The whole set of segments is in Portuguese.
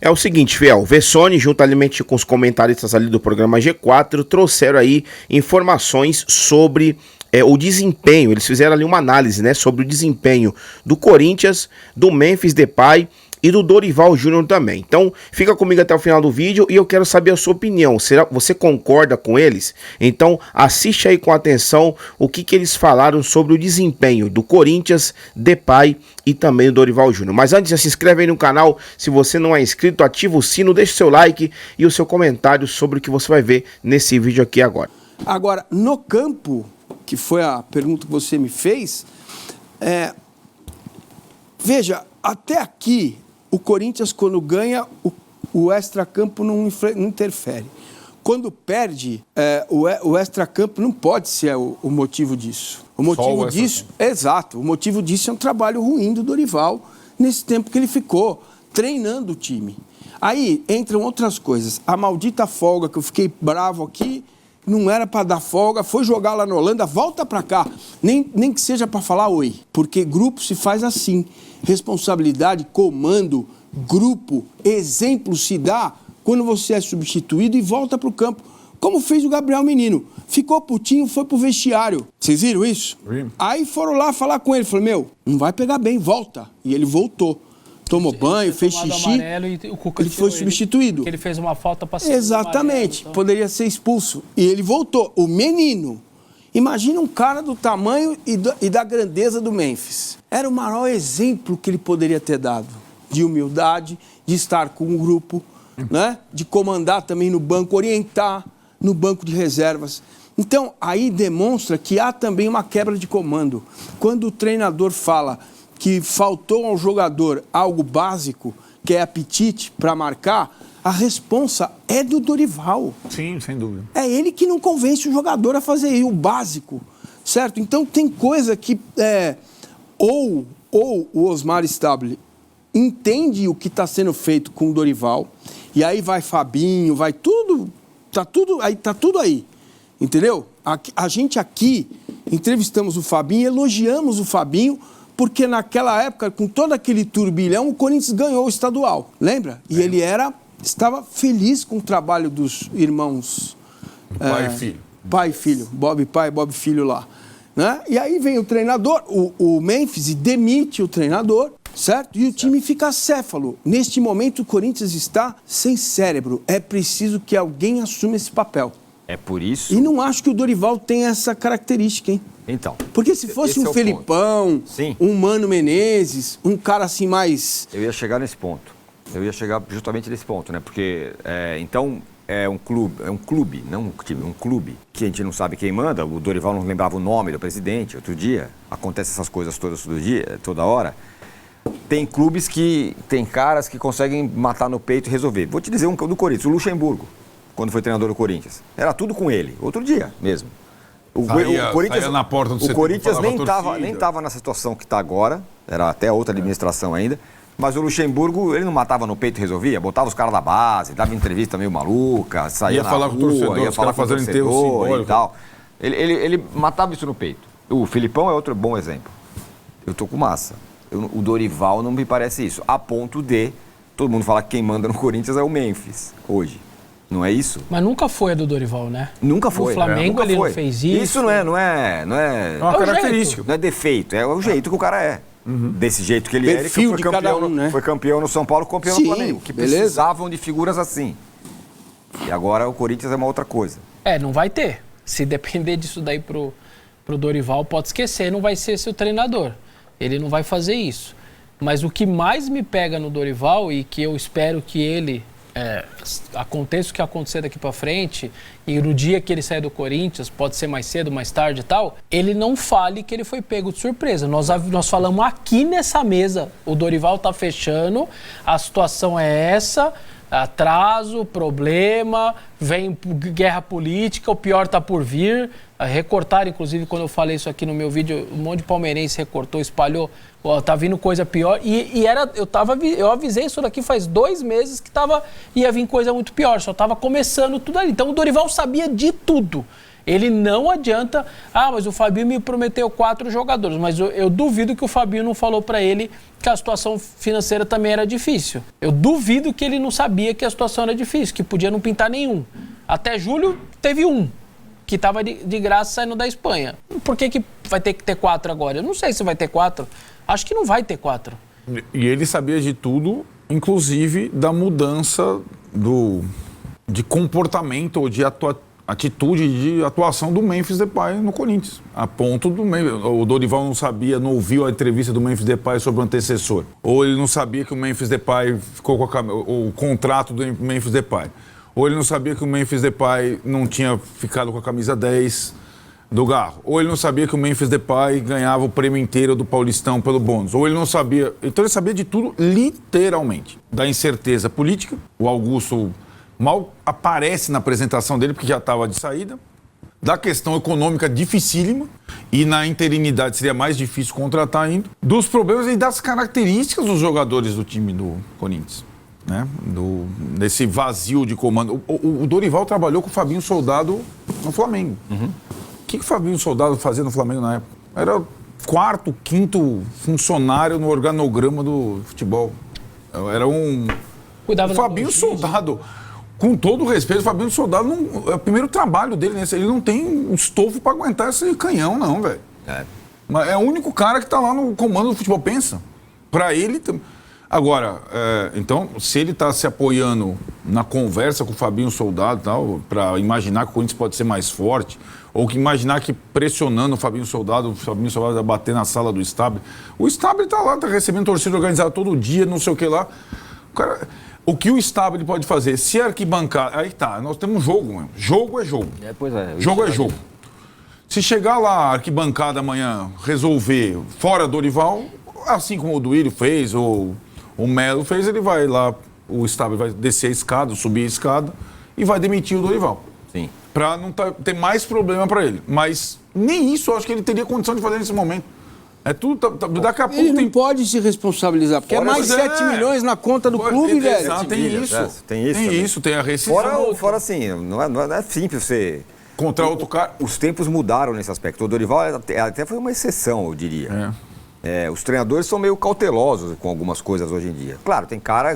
É o seguinte, Fiel, Vessone, juntamente com os comentaristas ali do programa G4, trouxeram aí informações sobre o desempenho. Eles fizeram ali uma análise, né, sobre o desempenho do Corinthians, do Memphis Depay e do Dorival Júnior também. Então, fica comigo até o final do vídeo e eu quero saber a sua opinião. Será você concorda com eles? Então, assiste aí com atenção o que eles falaram sobre o desempenho do Corinthians, Depay e também do Dorival Júnior. Mas antes, já se inscreve aí no canal. Se você não é inscrito, ativa o sino, deixa o seu like e o seu comentário sobre o que você vai ver nesse vídeo aqui agora. Agora, no campo, que foi a pergunta que você me fez, veja, até aqui, o Corinthians, quando ganha, o extracampo não interfere. Quando perde, o extracampo não pode ser o motivo disso. O motivo disso, exato, o motivo disso é um trabalho ruim do Dorival nesse tempo que ele ficou treinando o time. Aí entram outras coisas. A maldita folga, que eu fiquei bravo aqui, não era para dar folga, foi jogar lá na Holanda, volta para cá. Nem que seja para falar oi, porque grupo se faz assim. Responsabilidade, comando, grupo, exemplo se dá quando você é substituído e volta para o campo. Como fez o Gabriel Menino. Ficou putinho, foi pro vestiário. Vocês viram isso? Aí foram lá falar com ele. Falou, meu, não vai pegar bem, volta. E ele voltou. Tomou banho, fez xixi, ele foi substituído. Porque ele fez uma falta para ser exatamente, amarelo, então poderia ser expulso. E ele voltou. O Menino. Imagina um cara do tamanho e da grandeza do Memphis. Era o maior exemplo que ele poderia ter dado. De humildade, de estar com o grupo, né? De comandar também no banco, orientar no banco de reservas. Então, aí demonstra que há também uma quebra de comando. Quando o treinador fala que faltou ao jogador algo básico, que é apetite para marcar, a responsa é do Dorival. Sim, sem dúvida. É ele que não convence o jogador a fazer o básico, certo? Então tem coisa que ou o Osmar Stabile entende o que está sendo feito com o Dorival, e aí vai Fabinho, vai tudo, tá tudo aí, entendeu? A gente aqui entrevistamos o Fabinho, elogiamos o Fabinho, porque naquela época, com todo aquele turbilhão, o Corinthians ganhou o estadual, lembra? E ele estava feliz com o trabalho dos irmãos... Pai e filho. Pai e filho, Bob pai, Bob filho lá. Né? E aí vem o treinador, o Memphis, e demite o treinador, certo? E o time fica acéfalo. Neste momento, o Corinthians está sem cérebro. É preciso que alguém assuma esse papel. É por isso... E não acho que o Dorival tem essa característica, hein? Então... Porque se fosse um Felipão, um Mano Menezes, um cara assim mais... Eu ia chegar nesse ponto. Eu ia chegar justamente nesse ponto, né? Porque, então, é um clube, não um time, um clube, que a gente não sabe quem manda. O Dorival não lembrava o nome do presidente outro dia. Acontece essas coisas todas todo dia, toda hora. Tem clubes que tem caras que conseguem matar no peito e resolver. Vou te dizer um do Corinthians, o Luxemburgo, quando foi treinador do Corinthians. Era tudo com ele, outro dia mesmo. O Corinthians, na porta do o Corinthians nem estava na situação que está agora, era até outra administração ainda, mas o Luxemburgo, ele não matava no peito e resolvia, botava os caras da base, dava entrevista meio maluca, saía na rua, com o torcedor, ia falar com o torcedor e tal. Ele matava isso no peito. O Filipão é outro bom exemplo. Eu tô com massa. O Dorival não me parece isso, a ponto de todo mundo falar que quem manda no Corinthians é o Memphis, hoje. Não é isso? Mas nunca foi a do Dorival, né? Nunca foi. O Flamengo ele não fez isso. Isso não é uma característica. Não é defeito, é o jeito que o cara é. Desse jeito que ele é, ele foi campeão no São Paulo, campeão no Flamengo, que precisavam de figuras assim. E agora o Corinthians é uma outra coisa. Não vai ter. Se depender disso daí pro Dorival, pode esquecer, não vai ser seu treinador. Ele não vai fazer isso. Mas o que mais me pega no Dorival e que eu espero que ele aconteça o que acontecer daqui para frente, e no dia que ele sair do Corinthians, pode ser mais cedo, mais tarde e tal, ele não fale que ele foi pego de surpresa. Nós falamos aqui nessa mesa, o Dorival tá fechando, a situação é essa, atraso, problema, vem guerra política, o pior tá por vir. Recortaram, inclusive, quando eu falei isso aqui no meu vídeo, um monte de palmeirense recortou, espalhou, tá vindo coisa pior. Eu avisei isso daqui faz 2 meses que ia vir coisa muito pior, só tava começando tudo ali. Então o Dorival sabia de tudo. Ele não adianta... mas o Fabinho me prometeu 4 jogadores, mas eu duvido que o Fabinho não falou para ele que a situação financeira também era difícil. Eu duvido que ele não sabia que a situação era difícil, que podia não pintar nenhum. Até julho teve um, que estava de graça saindo da Espanha. Por que vai ter que ter 4 agora? Eu não sei se vai ter 4. Acho que não vai ter 4. E ele sabia de tudo, inclusive da mudança de comportamento ou de atitude de atuação do Memphis Depay no Corinthians. A ponto do o Dorival não sabia, não ouviu a entrevista do Memphis Depay sobre o antecessor. Ou ele não sabia que o Memphis Depay ficou com o contrato do Memphis Depay. Ou ele não sabia que o Memphis Depay não tinha ficado com a camisa 10 do Garro. Ou ele não sabia que o Memphis Depay ganhava o prêmio inteiro do Paulistão pelo bônus. Ou ele não sabia... Então ele sabia de tudo, literalmente. Da incerteza política. O Augusto mal aparece na apresentação dele, porque já estava de saída. Da questão econômica dificílima. E na interinidade seria mais difícil contratar ainda. Dos problemas e das características dos jogadores do time do Corinthians. Né? Desse vazio de comando. O Dorival trabalhou com o Fabinho Soldado no Flamengo. O que o Fabinho Soldado fazia no Flamengo na época? Era 4º, 5º funcionário no organograma do futebol. Era Cuidava o Fabinho Soldado, com todo o respeito, o Fabinho Soldado é o primeiro trabalho dele, né? Ele não tem estofo para aguentar esse canhão, não, velho. É o único cara que tá lá no comando do futebol, pensa. Para ele... Agora, então, se ele está se apoiando na conversa com o Fabinho Soldado e tal, para imaginar que o Corinthians pode ser mais forte, ou que imaginar que pressionando o Fabinho Soldado vai bater na sala do Stabile. O Stabile está lá, está recebendo torcida organizada todo dia, não sei o que lá. O que o Stabile pode fazer? Se a arquibancada... Aí tá, nós temos jogo, mano. Jogo é jogo. Jogo é jogo. Se chegar lá a arquibancada amanhã resolver fora Dorival, assim como o Duílio fez, ou... O Melo fez, ele vai lá, o Stabile vai descer a escada, subir a escada e vai demitir o Dorival. Sim. Para não ter mais problema para ele. Mas nem isso eu acho que ele teria condição de fazer nesse momento. É tudo, daqui a pouco ele não pode se responsabilizar, porque fora é mais 7 milhões na conta do clube, velho. Tem isso, tem a rescisão. Fora assim, não é simples você... Contra outro cara. Os tempos mudaram nesse aspecto. O Dorival até foi uma exceção, eu diria. Os treinadores são meio cautelosos com algumas coisas hoje em dia. Claro, tem cara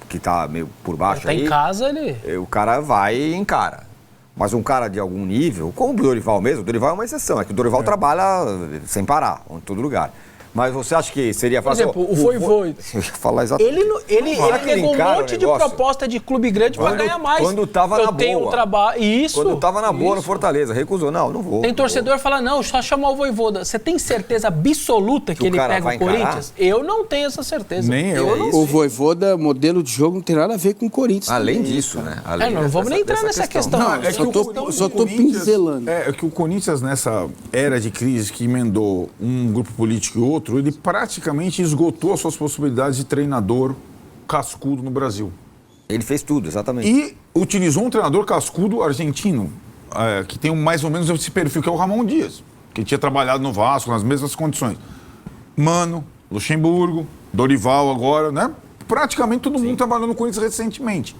que tá meio por baixo aí. Tá em casa, ele... O cara vai e encara. Mas um cara de algum nível, como o Dorival mesmo, o Dorival é uma exceção. É que o Dorival trabalha sem parar, em todo lugar. Mas você acha que seria fácil? Por exemplo, o Voivoda. Eu ia falar exatamente. Ele pegou um monte de proposta de clube grande para ganhar mais. Quando tava na boa. Quando tava na boa no Fortaleza, recusou. Não vou. Tem torcedor que fala, não, só chamar o Voivoda. Você tem certeza absoluta que ele pega o Corinthians? Eu não tenho essa certeza. Nem eu. O Voivoda, modelo de jogo, não tem nada a ver com o Corinthians. Além disso, né? Não vamos nem entrar nessa questão. Só tô pincelando. É que o Corinthians, nessa era de crise que emendou um grupo político e outro, ele praticamente esgotou as suas possibilidades de treinador cascudo no Brasil. Ele fez tudo, exatamente. E utilizou um treinador cascudo argentino, que tem mais ou menos esse perfil, que é o Ramon Dias, que tinha trabalhado no Vasco nas mesmas condições. Mano, Luxemburgo, Dorival agora, né? Praticamente todo mundo trabalhou no Corinthians recentemente.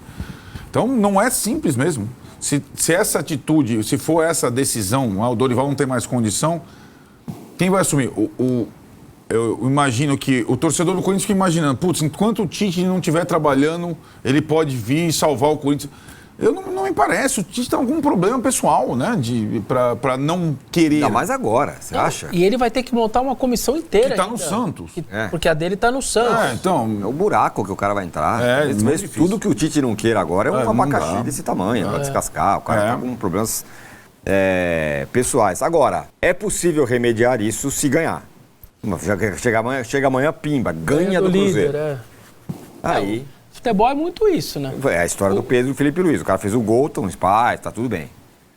Então não é simples mesmo. Se essa atitude, se for essa decisão, o Dorival não tem mais condição, quem vai assumir? Eu imagino que o torcedor do Corinthians fica imaginando, putz, enquanto o Tite não estiver trabalhando, ele pode vir e salvar o Corinthians. Não me parece, o Tite tem algum problema pessoal, né, para não querer. Ainda mais agora, você acha? E ele vai ter que montar uma comissão inteira. Que tá no Santos. Porque a dele tá no Santos. Então, é o buraco que o cara vai entrar. Mesmo tudo que o Tite não queira agora é um abacaxi desse tamanho, vai descascar. O cara tá com problemas pessoais. Agora, é possível remediar isso se ganhar. Chega amanhã, pimba, ganha do Cruzeiro. Líder, Aí... Futebol é muito isso, né? É a história do Pedro e do Felipe Luiz. O cara fez o gol, tá no Spy, tá tudo bem.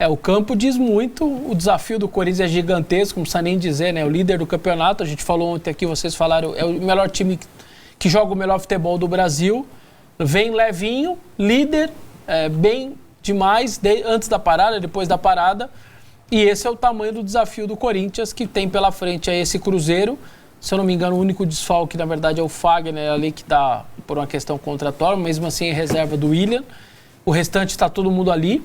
O campo diz muito, o desafio do Corinthians é gigantesco, não precisa nem dizer, né? O líder do campeonato, a gente falou ontem aqui, vocês falaram, é o melhor time que joga o melhor futebol do Brasil. Vem levinho, líder, bem demais, antes da parada, depois da parada. E esse é o tamanho do desafio do Corinthians, que tem pela frente esse Cruzeiro. Se eu não me engano, o único desfalque, na verdade, é o Fagner ali, que está por uma questão contratual, mesmo assim em reserva do Willian. O restante está todo mundo ali.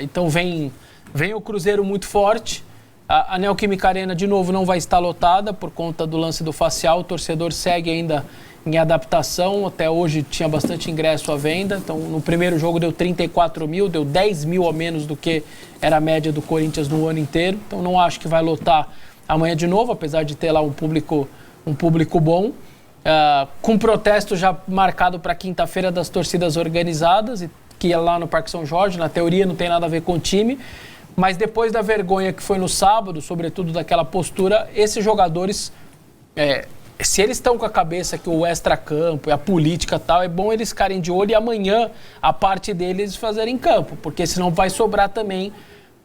Então vem Vem o Cruzeiro muito forte. A Neoquímica Arena, de novo, não vai estar lotada por conta do lance do facial. O torcedor segue ainda em adaptação. Até hoje tinha bastante ingresso à venda. Então, no primeiro jogo deu 34 mil, deu 10 mil a menos do que era a média do Corinthians no ano inteiro. Então, não acho que vai lotar amanhã de novo, apesar de ter lá um público bom. Com protesto já marcado para quinta-feira das torcidas organizadas, que é lá no Parque São Jorge. Na teoria não tem nada a ver com o time. Mas depois da vergonha que foi no sábado, sobretudo daquela postura, esses jogadores, se eles estão com a cabeça que o extracampo e a política e tal, é bom eles ficarem de olho e amanhã a parte deles fazerem campo, porque senão vai sobrar também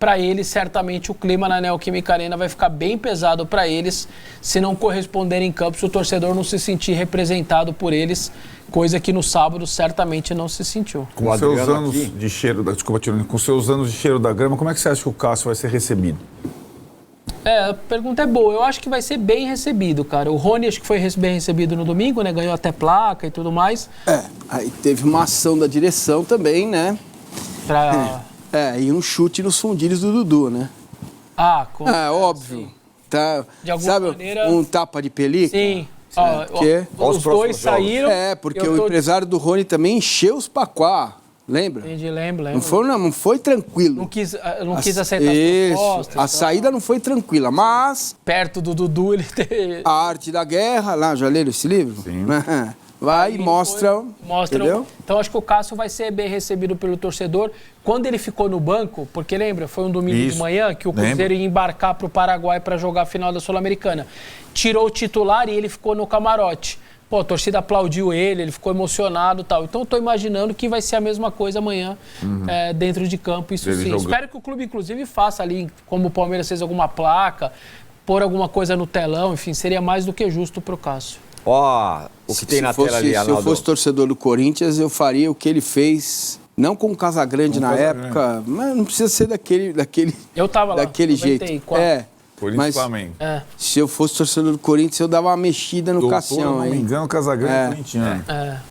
para eles, certamente o clima na Neoquímica Arena vai ficar bem pesado para eles se não corresponderem em campo, se o torcedor não se sentir representado por eles, coisa que no sábado certamente não se sentiu. Com seus anos de cheiro, desculpa, Tirone, com seus anos de cheiro da grama, como é que você acha que o Cássio vai ser recebido? A pergunta é boa. Eu acho que vai ser bem recebido, cara. O Rony acho que foi bem recebido no domingo, né? Ganhou até placa e tudo mais. Aí teve uma ação da direção também, né? E um chute nos fundilhos do Dudu, né? Óbvio. Sim. Tá, de alguma sabe, maneira... um tapa de pelica? Sim. Os dois saíram. Porque o empresário do Rony também encheu os paquá. Lembra? Entendi, lembro. Não foi tranquilo. Não quis aceitar as propostas. A saída não foi tranquila, mas... Perto do Dudu, ele teve... A Arte da Guerra, lá, já leram esse livro? Sim. Vai e mostra, entendeu? Então, acho que o Cássio vai ser bem recebido pelo torcedor. Quando ele ficou no banco, porque lembra, foi um domingo de manhã que o Cruzeiro ia embarcar para o Paraguai para jogar a final da Sul-Americana. Tirou o titular e ele ficou no camarote. Pô, a torcida aplaudiu ele ficou emocionado e tal. Então, eu tô imaginando que vai ser a mesma coisa amanhã dentro de campo, isso sim. Jogando. Espero que o clube, inclusive, faça ali, como o Palmeiras fez alguma placa, pôr alguma coisa no telão, enfim, seria mais do que justo pro Cássio. O que tem na tela ali, Se eu fosse torcedor do Corinthians, eu faria o que ele fez, não com o Casagrande na época, mas não precisa ser daquele eu tava lá, daquele jeito. Corinthians Flamengo. Se eu fosse torcedor do Corinthians, eu dava uma mexida no Cassião. Se não me engano, o Casagrande é corintiano.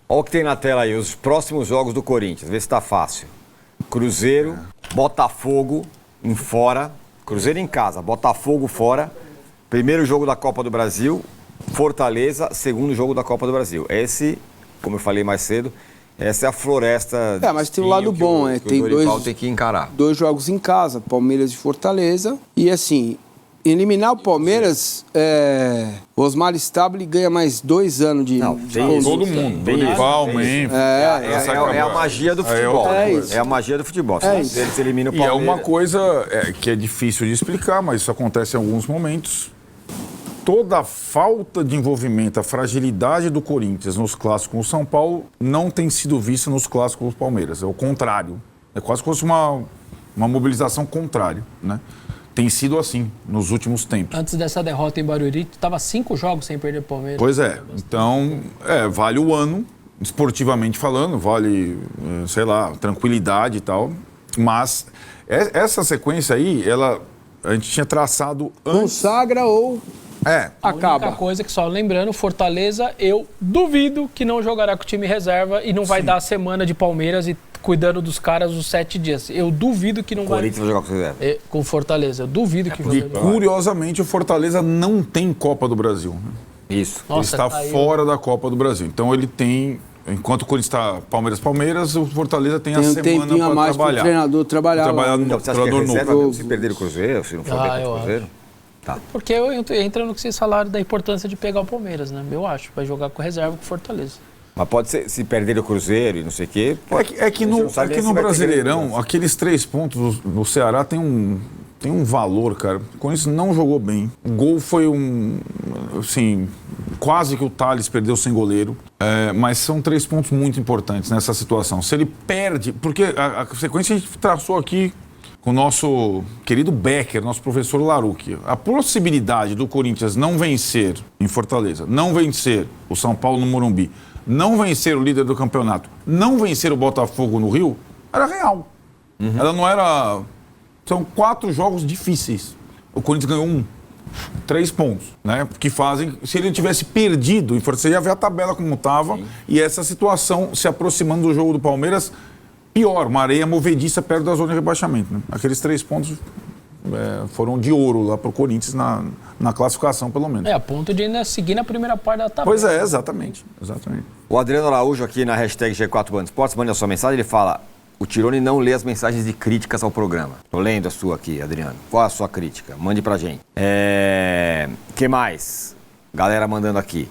Olha o que tem na tela aí, os próximos jogos do Corinthians, vê se tá fácil. Cruzeiro, Botafogo em fora, Cruzeiro em casa, Botafogo fora, primeiro jogo da Copa do Brasil, Fortaleza, segundo jogo da Copa do Brasil. Esse, como eu falei mais cedo, essa é a floresta... mas tem um lado bom, tem tem que encarar. 2 jogos em casa, Palmeiras e Fortaleza. E assim, eliminar o Palmeiras, o Osmar Stabile ganha mais 2 anos de... Todo mundo, Dorival, Memphis. É a magia do futebol. É a magia do futebol. Eles eliminam o Palmeiras. E é uma coisa que é difícil de explicar, mas isso acontece em alguns momentos. Toda a falta de envolvimento, a fragilidade do Corinthians nos clássicos com o São Paulo não tem sido vista nos clássicos do Palmeiras. É o contrário. É quase como se fosse uma mobilização contrária, né? Tem sido assim nos últimos tempos. Antes dessa derrota em Barueri, tu estava 5 jogos sem perder o Palmeiras. Pois é. Então, vale o ano, esportivamente falando, vale, tranquilidade e tal. Mas essa sequência aí, a gente tinha traçado antes... Consagra ou... acaba. A única coisa que, só lembrando, Fortaleza, eu duvido que não jogará com o time reserva e não vai dar a semana de Palmeiras e cuidando dos caras os 7 dias. Eu duvido que não vai... Corinthians vai jogar com reserva. Com Fortaleza. Eu duvido que vai jogar. E, curiosamente, o Fortaleza não tem Copa do Brasil. Né? Isso. Ele está fora da Copa do Brasil. Então, ele tem... Enquanto o Corinthians está Palmeiras, o Fortaleza tem a semana para trabalhar. O treinador trabalhar no treinador novo. Se perder o Cruzeiro, se não for bem contra o Cruzeiro... Tá. Porque entra no que vocês falaram da importância de pegar o Palmeiras, né? Eu acho. Vai jogar com reserva com o Fortaleza. Mas pode ser, se perder o Cruzeiro e não sei o quê... É que no Brasileirão, aqueles 3 pontos do Ceará tem um valor, cara. O Corinthians não jogou bem. O gol foi quase que o Thales perdeu sem goleiro. Mas são 3 pontos muito importantes nessa situação. Se ele perde... Porque a sequência a gente traçou aqui com o nosso querido Becker, nosso professor Larucchi. A possibilidade do Corinthians não vencer em Fortaleza, não vencer o São Paulo no Morumbi, não vencer o líder do campeonato, não vencer o Botafogo no Rio, era real. Ela não era... São 4 jogos difíceis. O Corinthians ganhou 3 pontos, né? Que fazem... Se ele tivesse perdido, você ia ver a tabela como estava, e essa situação se aproximando do jogo do Palmeiras, pior, uma areia movediça perto da zona de rebaixamento. Né? Aqueles 3 pontos foram de ouro lá para o Corinthians na classificação, pelo menos. A ponto de ainda seguir na primeira parte da tabela. Pois é, exatamente. O Adriano Araújo aqui na hashtag G4 Band Esportes, manda a sua mensagem, ele fala: o Tirone não lê as mensagens de críticas ao programa. Tô lendo a sua aqui, Adriano. Qual a sua crítica? Mande pra gente. Que mais? Galera mandando aqui.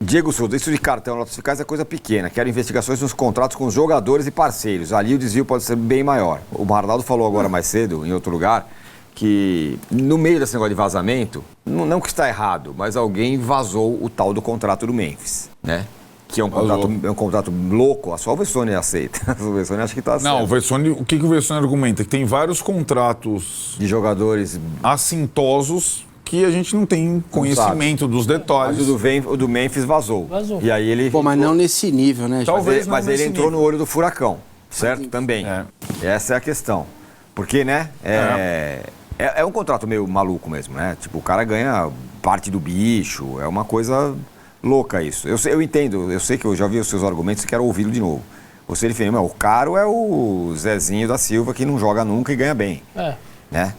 Diego Souza, isso de cartão notas fiscais é coisa pequena. Quero investigações nos contratos com os jogadores e parceiros. Ali o desvio pode ser bem maior. O Bernardo falou agora mais cedo, em outro lugar, que no meio desse negócio de vazamento, não que está errado, mas alguém vazou o tal do contrato do Memphis, né? Que é um contrato louco, só o Vessone aceita. O Vessone acha que está certo. Não, o que o Vessone argumenta? Que tem vários contratos de jogadores assintosos que a gente não tem conhecimento dos detalhes. Mas o do Memphis vazou. E aí ele... Pô, mas não nesse nível, né? Talvez mas ele entrou no olho do furacão, certo? Também. Essa é a questão. Porque, né? É um contrato meio maluco mesmo, né? Tipo, o cara ganha parte do bicho, é uma coisa louca isso. Eu entendo, eu sei que eu já vi os seus argumentos e quero ouvi-lo de novo. Você definiu, o caro é o Zezinho da Silva que não joga nunca e ganha bem. Né?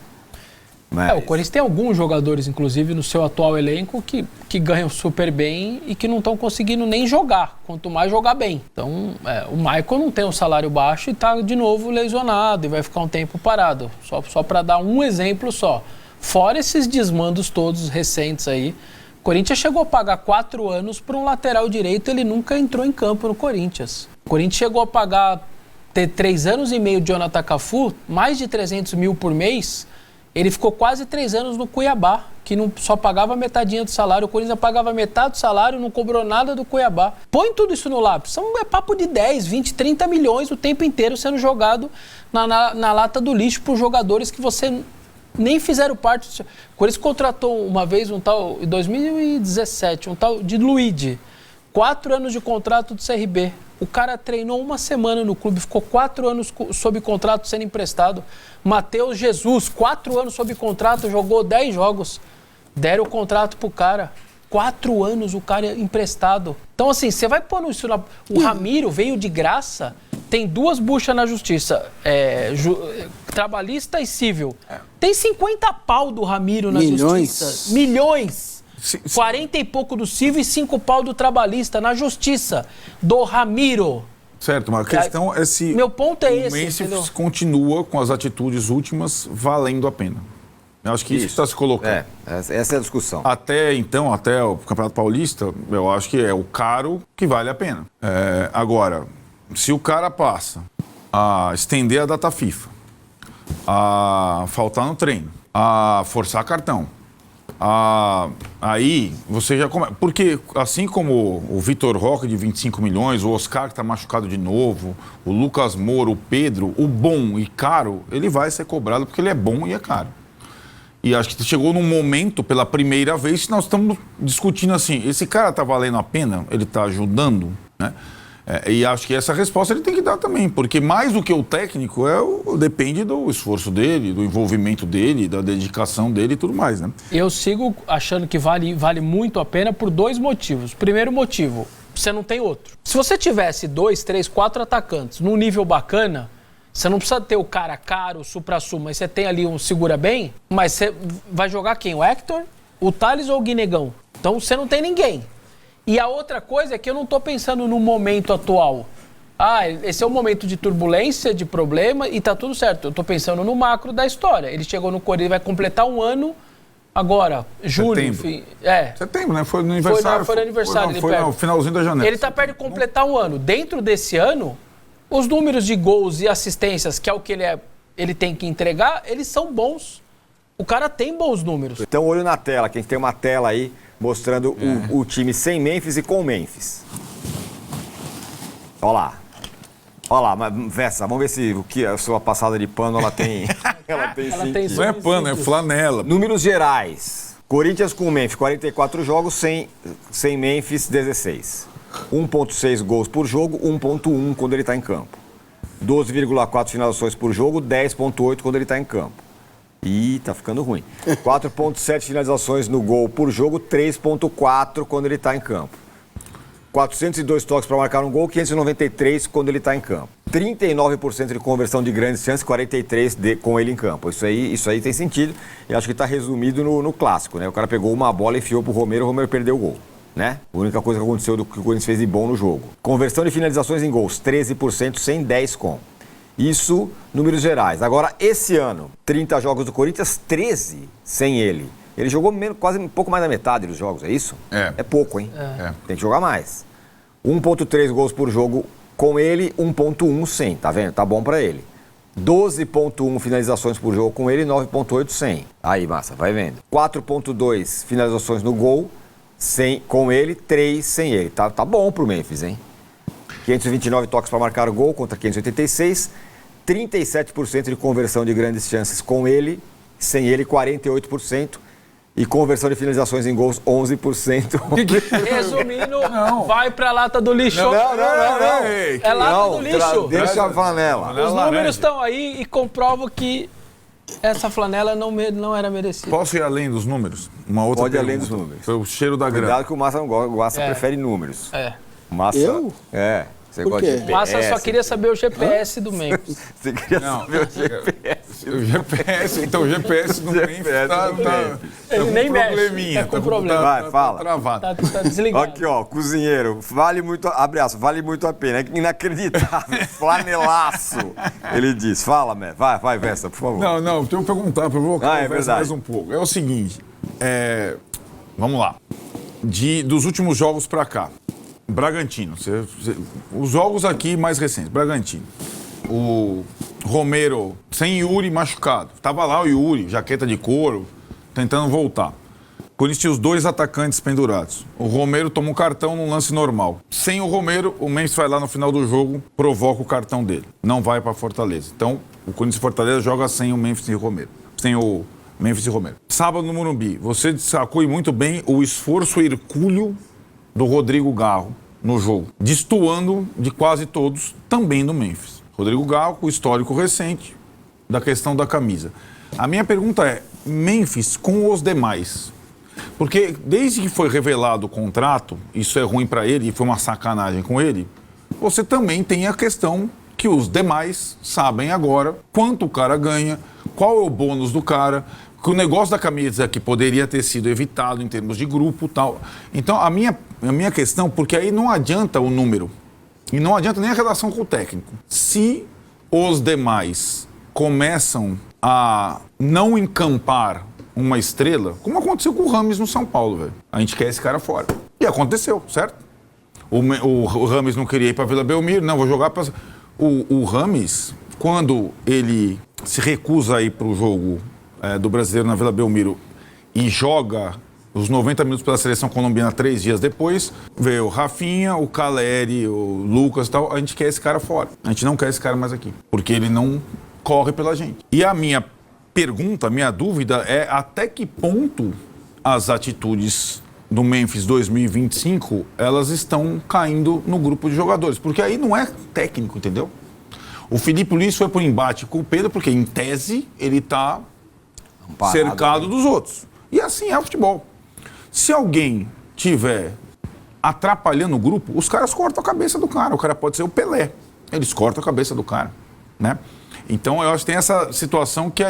Mas... o Corinthians tem alguns jogadores, inclusive, no seu atual elenco que ganham super bem e que não estão conseguindo nem jogar, quanto mais jogar bem. Então, o Michael não tem um salário baixo e está de novo lesionado e vai ficar um tempo parado. Só para dar um exemplo só. Fora esses desmandos todos recentes aí, o Corinthians chegou a pagar 4 anos para um lateral direito, ele nunca entrou em campo no Corinthians. O Corinthians chegou a ter 3 anos e meio de Jonathan Cafu, mais de 300 mil por mês. Ele ficou quase 3 anos no Cuiabá, que só pagava metadinha do salário. O Corinthians pagava metade do salário, não cobrou nada do Cuiabá. Põe tudo isso no lápis. É papo de 10, 20, 30 milhões o tempo inteiro sendo jogado na lata do lixo por jogadores que você nem fizeram parte. O Corinthians contratou uma vez um tal, em 2017, um tal de Luigi. 4 anos de contrato do CRB. O cara treinou 1 semana no clube, ficou 4 anos sob contrato sendo emprestado. Matheus Jesus, 4 anos sob contrato, jogou 10 jogos. Deram o contrato pro cara. 4 anos o cara emprestado. Então, assim, você vai pôr isso na... O Ramiro veio de graça, tem 2 buchas na justiça, trabalhista e civil. Tem 50 pau do Ramiro na justiça. Milhões! 40 e pouco do civil e 5 pau do trabalhista na justiça do Ramiro. Certo, mas a questão é se meu ponto é esse, o Memphis continua com as atitudes últimas valendo a pena. Eu acho que isso está se colocando. Essa é a discussão. Até então, até o Campeonato Paulista, eu acho que é o caro que vale a pena. Agora, se o cara passa a estender a data FIFA, a faltar no treino, a forçar cartão, aí você já começa. Porque assim como o Vitor Roque de 25 milhões, o Oscar que está machucado de novo, o Lucas Moura, o Pedro, o bom e caro, ele vai ser cobrado porque ele é bom e é caro. E acho que chegou num momento, pela primeira vez, que nós estamos discutindo assim, esse cara está valendo a pena? Ele está ajudando? Né? E acho que essa resposta ele tem que dar também, porque mais do que o técnico, depende do esforço dele, do envolvimento dele, da dedicação dele e tudo mais, né? Eu sigo achando que vale muito a pena por 2 motivos. Primeiro motivo, você não tem outro. Se você tivesse 2, 3, 4 atacantes num nível bacana, você não precisa ter o cara caro, o supra-sumo, mas você tem ali um segura bem, mas você vai jogar quem? O Hector, o Thales ou o Guinegão? Então você não tem ninguém. E a outra coisa é que eu não estou pensando no momento atual. Esse é um momento de turbulência, de problema e tá tudo certo. Eu estou pensando no macro da história. Ele chegou no Corinthians, vai completar 1 ano agora, julho, enfim. Setembro, né? Foi no aniversário. Foi no aniversário. Foi no finalzinho da janela. Ele está perto de completar 1 ano. Dentro desse ano, os números de gols e assistências, que é o que ele tem que entregar, eles são bons. O cara tem bons números. Então, olho na tela, que a gente tem uma tela aí mostrando o time sem Memphis e com Memphis. Olha lá, Vessa, vamos ver se a sua passada de pano ela tem sentido. Não é pano, é flanela. Números gerais. Corinthians com Memphis, 44 jogos, sem Memphis, 16. 1,6 gols por jogo, 1,1 quando ele está em campo. 12,4 finalizações por jogo, 10,8 quando ele está em campo. Ih, tá ficando ruim. 4,7 finalizações no gol por jogo, 3,4 quando ele está em campo. 402 toques para marcar um gol, 593 quando ele está em campo. 39% de conversão de grandes chances, 43% com ele em campo. Isso aí tem sentido e acho que está resumido no clássico, né? O cara pegou uma bola e enfiou pro Romero, o Romero perdeu o gol, né? A única coisa que aconteceu do que o Corinthians fez de bom no jogo. Conversão de finalizações em gols, 13% sem 10 com. Isso, números gerais. Agora, esse ano, 30 jogos do Corinthians, 13 sem ele. Ele jogou quase um pouco mais da metade dos jogos, é isso? É pouco, hein? Tem que jogar mais. 1,3 gols por jogo com ele, 1,1 sem, tá vendo? Tá bom pra ele. 12,1 finalizações por jogo com ele, 9,8 sem. Aí, massa, vai vendo. 4,2 finalizações no gol com ele, 3 sem ele. Tá bom pro Memphis, hein? 529 toques para marcar o gol contra 586. 37% de conversão de grandes chances com ele, sem ele, 48%. E conversão de finalizações em gols, 11%. Resumindo, vai pra lata do lixo. Não. É lata do lixo. Deixa a flanela. Os números estão aí e comprovam que essa flanela não era merecida. Posso ir além dos números? Uma outra Pode ir pergunta. além dos números. Foi o cheiro da grana. Cuidado que o Massa não gosta. O Massa prefere números. Eu? Você Por gosta quê? de GPS. O Massa só queria saber o GPS do Memphis. Você queria saber o GPS. O GPS, então o GPS do Memphis tá Ele com nem mexe, probleminha. tá com problema. Vai, fala. Tá travado. Tá desligado. Aqui, ó, cozinheiro, vale muito a pena, é inacreditável, flanelaço, ele diz. Fala, Mé, vai, Vesta, por favor. Não, tenho que perguntar, para provocar é o Vesta verdade. mais um pouco. É o seguinte, vamos lá, dos últimos jogos pra cá, Bragantino, os jogos aqui mais recentes, Bragantino, o Romero sem Yuri machucado, tava lá o Yuri, jaqueta de couro, tentando voltar. Corinthians tinha os 2 atacantes pendurados. O Romero toma um cartão num lance normal. Sem o Romero, o Memphis vai lá no final do jogo, provoca o cartão dele. Não vai para Fortaleza. Então, o Corinthians e Fortaleza joga sem o Memphis e o Romero. Sem o Memphis e Romero. Sábado no Morumbi, você destacou muito bem o esforço hercúleo do Rodrigo Garro no jogo, destoando de quase todos, também do Memphis. Rodrigo Garro, com o histórico recente da questão da camisa. A minha pergunta é, Memphis com os demais, porque desde que foi revelado o contrato, isso é ruim para ele e foi uma sacanagem com ele, você também tem a questão que os demais sabem agora quanto o cara ganha, qual é o bônus do cara, que o negócio da camisa que poderia ter sido evitado em termos de grupo e tal. Então, a minha questão, porque aí não adianta o número, e não adianta nem a relação com o técnico. Se os demais começam a não encampar uma estrela, como aconteceu com o Rames no São Paulo, velho. A gente quer esse cara fora. E aconteceu, certo? O Rames não queria ir para Vila Belmiro, não, vou jogar para... O Rames, quando ele se recusa a ir para o jogo do Brasileiro na Vila Belmiro e joga os 90 minutos pela seleção colombiana 3 dias depois, veio o Rafinha, o Caleri, o Lucas e tal, a gente quer esse cara fora. A gente não quer esse cara mais aqui, porque ele não corre pela gente. E a minha pergunta, a minha dúvida é até que ponto as atitudes do Memphis 2025, elas estão caindo no grupo de jogadores, porque aí não é técnico, entendeu? O Felipe Luiz foi pro embate com o Pedro, porque em tese ele está cercado dos outros. E assim é o futebol. Se alguém tiver atrapalhando o grupo, os caras cortam a cabeça do cara. O cara pode ser o Pelé. Eles cortam a cabeça do cara, né? Então eu acho que tem essa situação que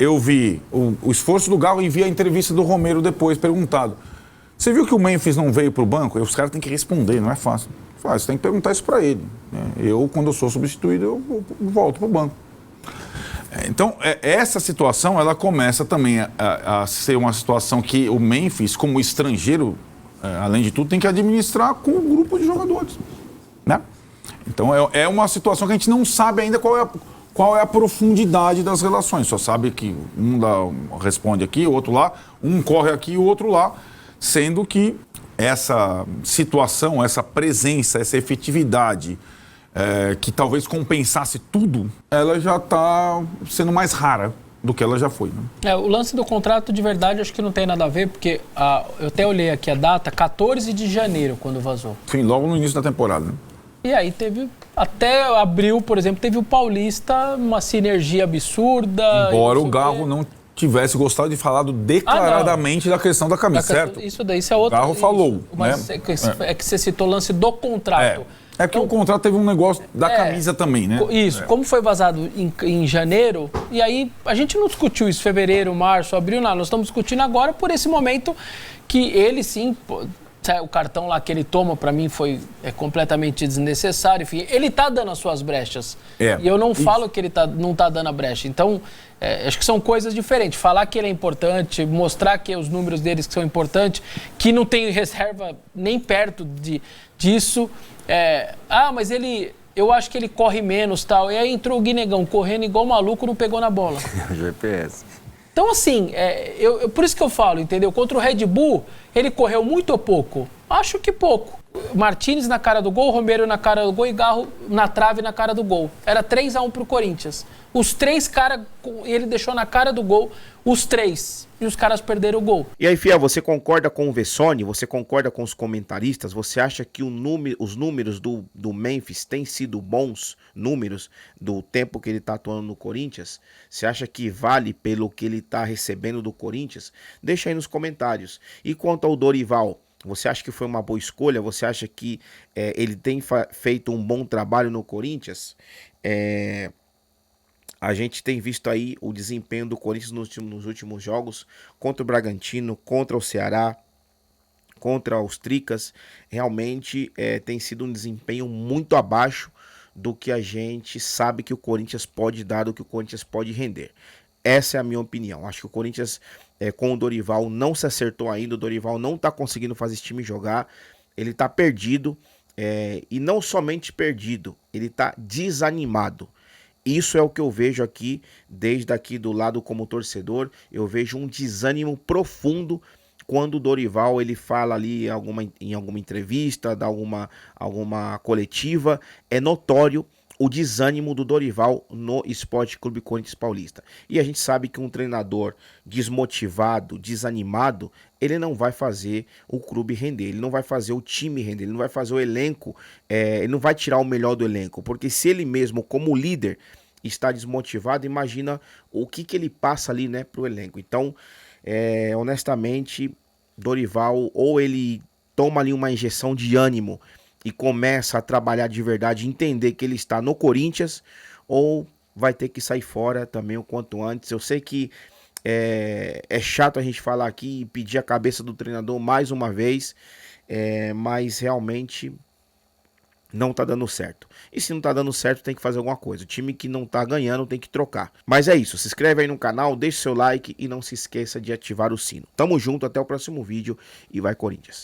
eu vi o esforço do Galo e vi a entrevista do Romero depois perguntado. Você viu que o Memphis não veio pro banco? E os caras têm que responder, não é fácil. Você tem que perguntar isso para ele, né? Quando eu sou substituído, eu volto pro banco. Então, essa situação, ela começa também a ser uma situação que o Memphis, como estrangeiro, além de tudo, tem que administrar com o grupo de jogadores, né? Então, é uma situação que a gente não sabe ainda qual é a profundidade das relações. Só sabe que responde aqui, o outro lá, um corre aqui, o outro lá, sendo que essa situação, essa presença, essa efetividade, que talvez compensasse tudo, ela já está sendo mais rara do que ela já foi, né? O lance do contrato, de verdade, acho que não tem nada a ver, porque eu até olhei aqui a data, 14 de janeiro, quando vazou. Enfim, logo no início da temporada, né? E aí teve, até abril, por exemplo, teve o Paulista, uma sinergia absurda. Embora o Garro não tivesse gostado de falar declaradamente da questão da camisa, certo? Isso daí, isso é outro. O Garro falou, mas né? é que você citou o lance do contrato. É que o contrato teve um negócio da camisa também, né? Isso, como foi vazado em janeiro, e aí a gente não discutiu isso fevereiro, março, abril, nada. Nós estamos discutindo agora por esse momento que ele sim, o cartão lá que ele toma pra mim é completamente desnecessário. Enfim, ele tá dando as suas brechas. E eu não falo que ele não tá dando a brecha. Então, acho que são coisas diferentes. Falar que ele é importante, mostrar que os números deles que são importantes, que não tem reserva nem perto disso. Mas eu acho que ele corre menos, tal. E aí entrou o Guinegão correndo igual maluco, não pegou na bola. GPS. Então, assim, por isso que eu falo, entendeu? Contra o Red Bull, ele correu muito ou pouco? Acho que pouco. Martínez na cara do gol, Romero na cara do gol e Garro na trave na cara do gol. Era 3-1 pro Corinthians. Os 3 caras, ele deixou na cara do gol, os 3. E os caras perderam o gol. E aí, Fiel, você concorda com o Vessone? Você concorda com os comentaristas? Você acha que os números do Memphis têm sido bons números do tempo que ele tá atuando no Corinthians? Você acha que vale pelo que ele tá recebendo do Corinthians? Deixa aí nos comentários. E quanto ao Dorival, você acha que foi uma boa escolha? Você acha que ele tem feito um bom trabalho no Corinthians? A gente tem visto aí o desempenho do Corinthians nos últimos jogos, contra o Bragantino, contra o Ceará, contra os Tricas. Realmente tem sido um desempenho muito abaixo do que a gente sabe que o Corinthians pode dar, do que o Corinthians pode render. Essa é a minha opinião. Acho que o Corinthians, com o Dorival, não se acertou ainda. O Dorival não tá conseguindo fazer esse time jogar. Ele tá perdido. E não somente perdido, ele tá desanimado. Isso é o que eu vejo aqui, desde aqui do lado como torcedor. Eu vejo um desânimo profundo quando o Dorival ele fala ali em alguma entrevista, dá alguma coletiva. É notório o desânimo do Dorival no Sport Clube Corinthians Paulista. E a gente sabe que um treinador desmotivado, desanimado, ele não vai fazer o clube render, ele não vai fazer o time render, ele não vai fazer o elenco, ele não vai tirar o melhor do elenco, porque se ele mesmo, como líder, está desmotivado, imagina o que ele passa ali, né, pro elenco. Então, honestamente, Dorival, ou ele toma ali uma injeção de ânimo e começa a trabalhar de verdade, entender que ele está no Corinthians, ou vai ter que sair fora também o quanto antes. Eu sei que é chato a gente falar aqui e pedir a cabeça do treinador mais uma vez, mas realmente não tá dando certo. E se não tá dando certo, tem que fazer alguma coisa. O time que não tá ganhando tem que trocar. Mas é isso, se inscreve aí no canal, deixa seu like e não se esqueça de ativar o sino. Tamo junto, até o próximo vídeo e vai Corinthians!